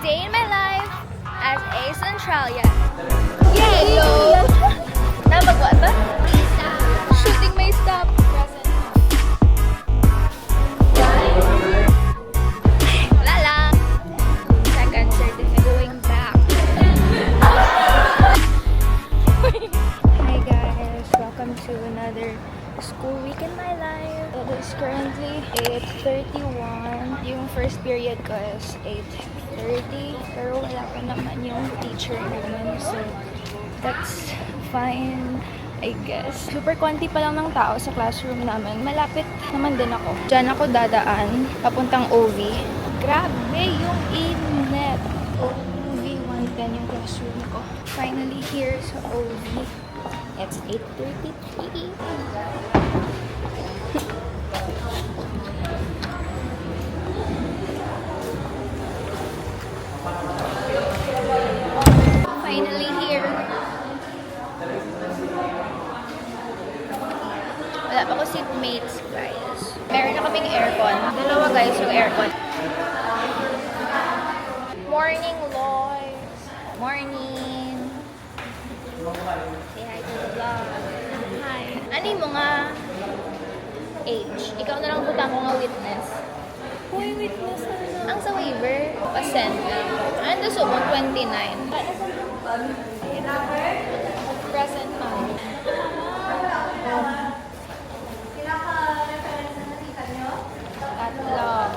day in my life as a Centralian. Yellow! Namagwa ba? Shooting may stop. Wala lang. Second certificate going back. Hi guys, welcome to another school week in my life. It is currently 8:31. Yung first period ko is 8:30. Pero wala pa naman yung teacher naman. So, that's fine, I guess. Super konti pa lang ng tao sa classroom namin. Malapit naman din ako. Diyan ako dadaan, papuntang OV. Grabe yung init. OV 110 yung classroom ko. Finally here sa OV. It's 8:33. Finally here. Wala pa ko seatmates, guys. Meron na kaming aircon. Dalawa, guys, yung aircon. Morning, Lois. Morning. Say hi to the vlog. Hi. Ano mo nga? Age. Ikaw na lang butang ko nga witness. Uy, witness na. Ang sa waiver, pasend. Ano so mo? 29. Present ma'am. Tatlo.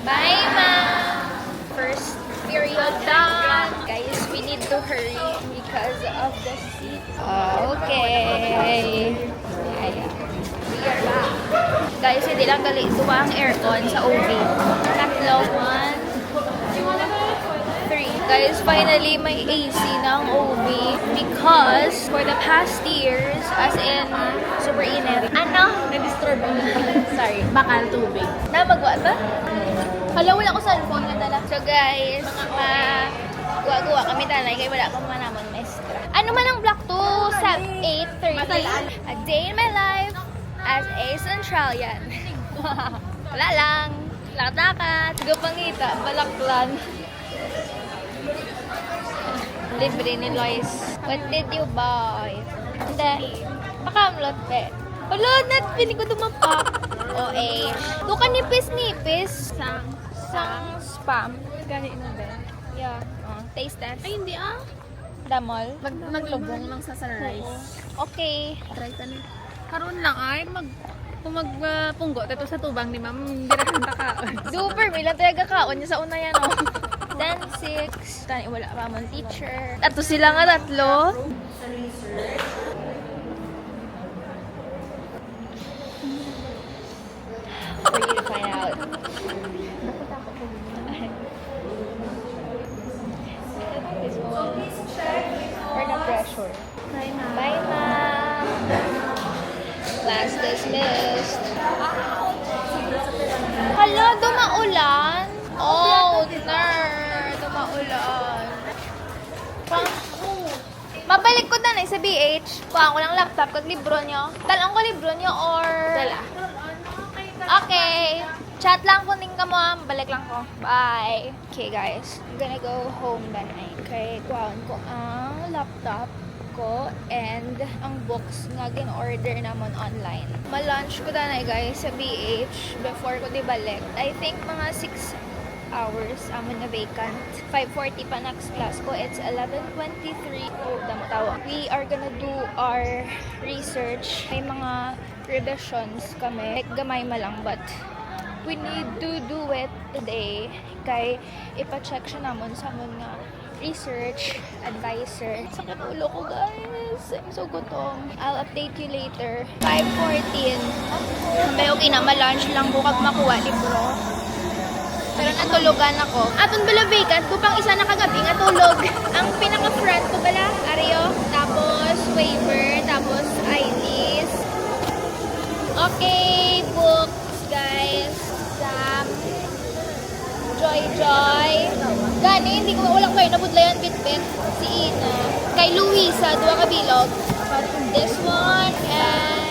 Bye, ma'am. First period done. Guys, we need to hurry because of the seat. Okay. Ayan. We are back. Guys, hindi lang gali. Duwa ang aircon sa OV. Tatlo. 1, 3. Guys, finally may AC ng OV because for the past years, as in, super init. Ano? Na-disturb mo. Sorry, bakal tubig. Namagwa ba? Hala, wala ko cellphone na dala. So guys, guwa-guwa kami talay kaya wala akong manamon maestra. Ano man ang block to sa 8:30? A day in my life as a Centralian. Wala lang. Lakad-lakad. Gapangita. Balaklan. Libre ni Lois. What did you buy? Hindi. Pakamlot pe. Wala, net. Pili ko dumapak. O-H. Doon ka nipis-nipis. Sang spam. Gani na din. Yeah. Taste test. Ay, hindi ah. Damol. Naglubong lang sa sunrise. Okay. Try tani. Karoon lang ay magpunggo dito sa tubang ni ma'am. Hindi na kanta kaon. Super. May lang talaga kaon niya sa una yan, oh. Then 6. Tani, wala pa mong teacher. Ato sila nga tatlo. For you to find out. This one. Or na pressure. Try na. Bye, ma'am. Class dismissed. Hala, dumaulan. Oh, nerd. Dumaulan. Mabalik ko na sa BH. Kuha ko ng laptop kag libro nyo. Talang ko libro nyo or... Dala. Okay. Chat lang kunin ka mo. Balik lang ko. Bye. Okay, guys. I'm gonna go home na. Okay, kuhaan ko ang laptop ko and ang books nga gin-order namon online. Ma-lunch ko na guys sa BH before ko di balik. I think mga 6 hours amon na vacant. 5:40 pa next class ko. It's 11:23. Oh, damo tawa. We are gonna do our research. May mga revisions kami. Like, gamay ma lang but we need to do it today. Kay ipa-check siya namon sa amon nga research advisor. Sakit ulo ko, guys. I'm so gutom. I'll update you later. 5:14. May okay na, ma-lunch lang ko kag makuha libro. Pero natulugan ako. Aton bala vacant ko pang isa na kagabi nga tulog. Ang pinaka-front ko bala, Ario. Tapos waiver. Tapos IDs. Okay, books, guys. Sam. Joy. Gani, hindi ko walang kayo nabudlayan bitbit. Si Ina. Kay Luisa, duwa ka bilog. This one and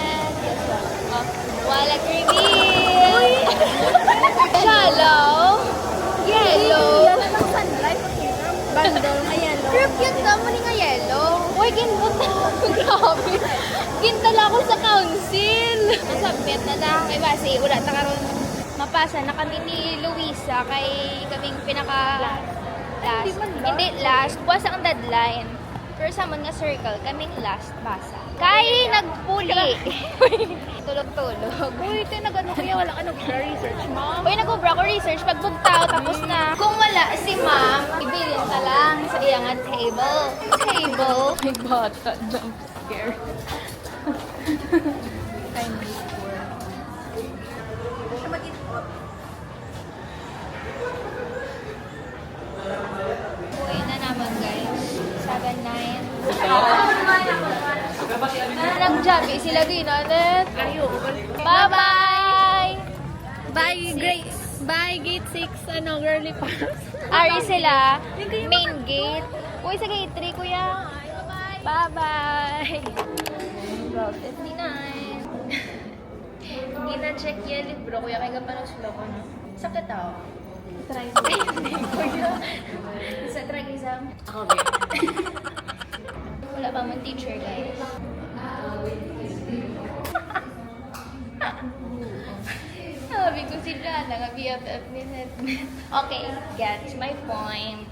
Kindle nga yellow. Pero cute na mo ni nga yellow. Uy, ginbot na. Grabe. Gintala ako sa council. Nasabit na na. Kay base, wala na karon mapasa na kami ni Luisa kay kaming pinaka last. Hindi last. Buwas ang deadline. Pero sa mga circle, kaming last basa. Kay nagpuli. Tulog-tulog. Uy, ito nag-ano kuya, wala ka nag-research, ma'am. Uy, nag-ubra ko research. Pag bugtaw, tapos na. Kung wala si ma'am, ibilin ka lang sa iyang table. Table. My bata, jump scare. I need Uwi na naman, guys. 7-9. Nag-jobby sila din, Anet. Ayoko. Bye-bye! Bye, Grace. Bye, gate 6, girly pass. Ari sila, main gate. Uy, sa gate 3, kuya. Bye-bye! 12:59. Gina-check yung libro, kuya. Kaya ka pa nang sila ko, no? Sakit ako. Try mo. Ay, hindi, kuya. Sa track exam. Ako, babe. Wala pa mong teacher, guys. Sabi ko si Jana, nga BFF ni Netnet. Okay, gets my point.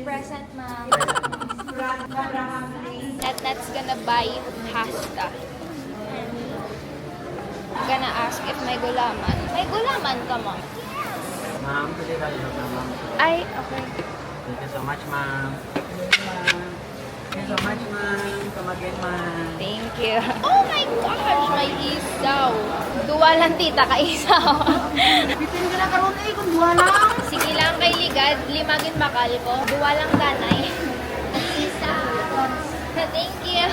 Present, ma'am. Netnet's gonna buy pasta. I'm gonna ask if may gulaman. May gulaman ka, ma'am. Ma'am, pwede ba ilog na ma'am? Ay, okay. Thank you so much, ma'am. Thank you so much, ma'am. Come again, ma'am. Thank you. Oh my gosh, may isaw. Duwa lang tita ka isaw. Bitin ka na karoon kung duwa lang. Sige lang kay ligad, limagin bakal ko. Duwa lang ganay. Isaw. Thank you.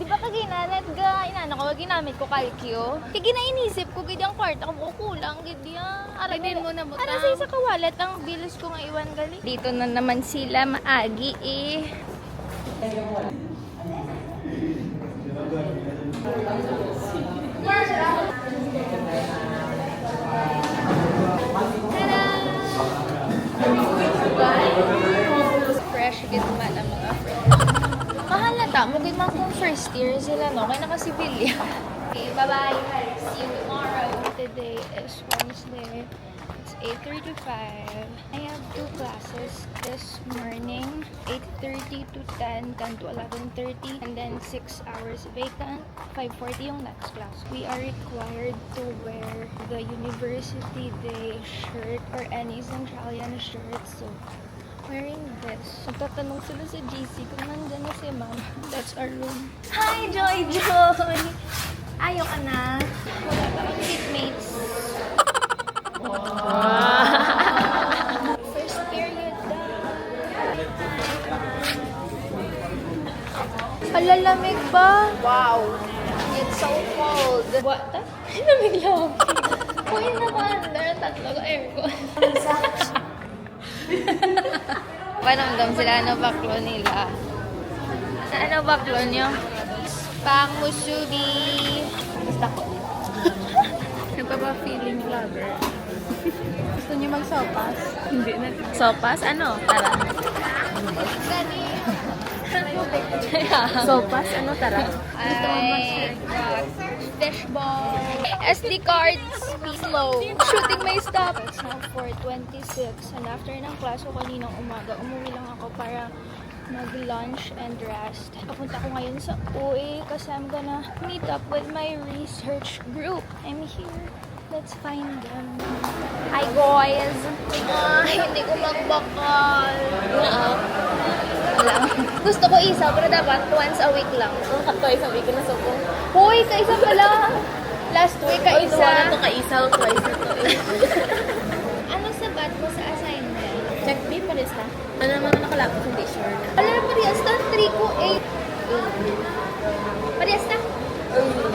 Di ba kaginanet ga, inano ko, ginamit ko kalkyo. Kaya ginainisip ko, gid ang kwarta ko, kulang, gid yan. Pwede mo na butang. Ano sa isa kawalat, ang bilis ko nga iwan gali. Dito na naman sila, maagi eh. Fresh gid man ang mga fresh. Mahal na ta, mugid man kung first year sila no, kay naka-civilian. Okay, bye-bye. See you tomorrow. Today is Wednesday. It's 8:35. I have 2 classes this morning, 8:30 to 10, 10 to 11:30, and then 6 hours vacant, 5:40 yung next class. We are required to wear the University Day shirt or any Centralian shirt, so wearing this. Magtatanong sila sa GC kung nandyan na si ma'am. That's our room. Hi, Joy Joy! Ayaw ka na. Wala pa kang seatmates. First period na. Palalamig ba? Wow! It's so cold. What? Lamig lang. Uy, naman. Meron tatlo ko aircon. Panamdam sila, ano baklo nila? Ano baklo nyo? Pang musubi. Gusto ko. Nagpapa-feeling vlogger. Gusto niyo mag-sopas? Hindi na. Sopas? Ano? Tara. Gani. Sopas? Ano, tara? Ay, fishball. SD cards. Slow. Shooting my stuff. It's now 4:26. And after ng class ko kaninang umaga, umuwi lang ako para mag-lunch and rest. Papunta ko ngayon sa OA kasi I'm gonna meet up with my research group. I'm here. Let's find them. Hi, guys! Hindi ko magbakal. Wala. Gusto ko isa, pero dapat once a week lang. Twice a week na sopo. Hoy, kaisa pala! Last week, kaisa. Wala to kaisa o twice na to eh. Ano sabat mo sa assignment? Check B pa rin sa. Ano naman ang nakalapos, hindi sure na. Alam mo, Marias na 3 ko 8. Marias na?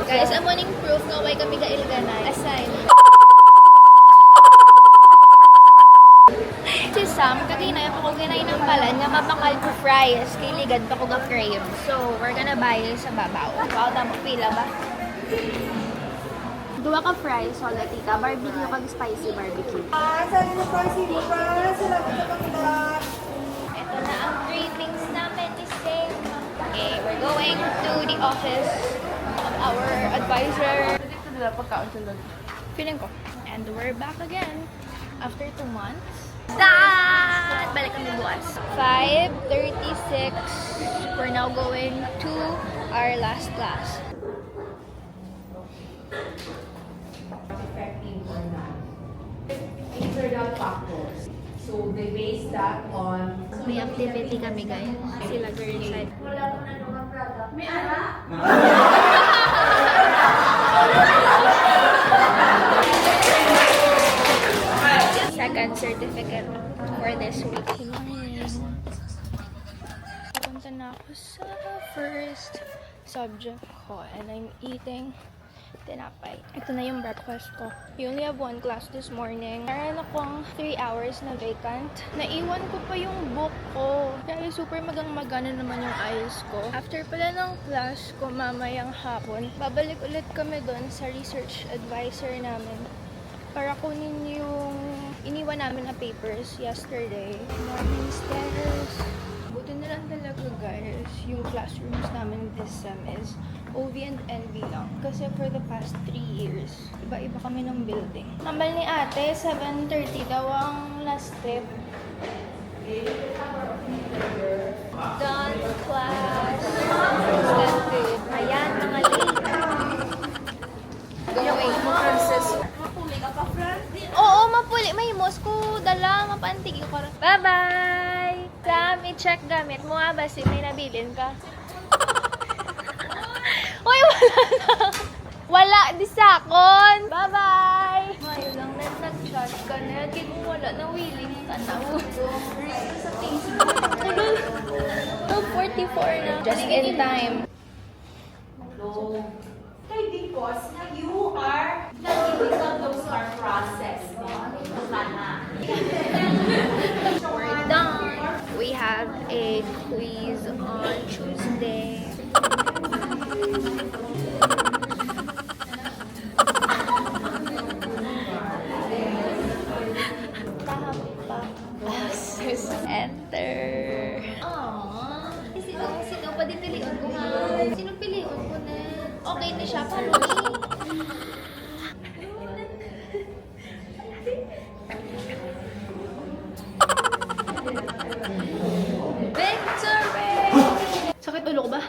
Guys, ang morning proof nga why kami ka-ilganay. Assignment. Si Sam, kaginay ako ginay ng balan nga mapakal ko fries. Kay ligad pa ko ga-crave. So, we're gonna buy sa babaw. Wow, tamo pila ba? Dua ka fries, wala tita. Barbecue kag spicy barbecue. Saan yung spicy mo pa? Salamat sa pagkakas. Okay, we're going to the office of our advisor. Dito nila pagkaon sa loob. Feeling ko. And we're back again after 2 months. That! Balik kami bukas. 5:36. We're now going to our last class. These are the factors. So they base that on. May activity kami guys. Sila girl side. Second certificate for this week. Punta na ako sa first subject ko and I'm eating tinapay. Ito na yung breakfast ko. We only have 1 class this morning. Meron akong 3 hours na vacant. Naiwan ko pa yung book ko. Kaya super magang-magana naman yung eyes ko. After pala ng class ko mamayang hapon, babalik ulit kami doon sa research advisor namin para kunin yung iniwan namin na papers yesterday. Morning stairs. Buti na lang talaga guys, yung classrooms namin this sem is OV and NV lang. Kasi for the past 3 years, iba-iba kami ng building. Ambal ni ate, 7:30 daw ang last trip. Done class. Extended. Ayan, mga late. Going mo, Francis. Oo, mapuli. May mosko. Dala, mapantig ko. Bye-bye! Sam, i-check gamit mo nga ba si may nabilin ka? Uy, wala na! Wala, di sakon! Bye-bye! Ngayon lang na nag-chat ka na. Kaya kung wala na willing ka na. Reels sa Facebook. 2:44 na. Just in time. Kay because na you are nag-ibig those are process. We're done. We have a quiz on Tuesday. Enter. Aww. Sino pa din piliun ko nga? Sino piliun ko na? Okay na siya, pero Victory! Sakit ulo ko ba?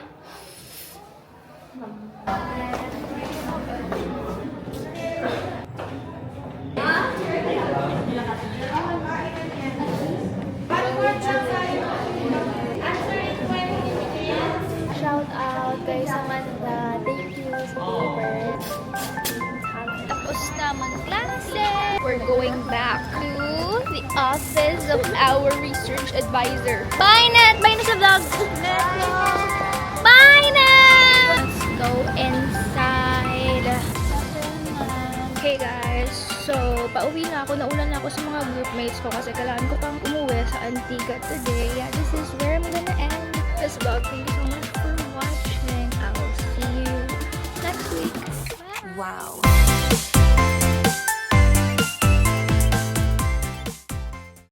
Shout out kay Samantha. Thank you sa paper. Tapos na mag-klase. We're going back to the office of our research advisor. Bye, Net! Bye na sa vlog! Bye, Net! Let's go inside. Okay, guys. So, pauwi na ako. Naulan na ako sa mga groupmates ko kasi kailangan ko pang umuwi sa Antigua today. Yeah, this is where I'm gonna end this vlog. Thank you so much for watching. I will see you next week. Bye! Wow.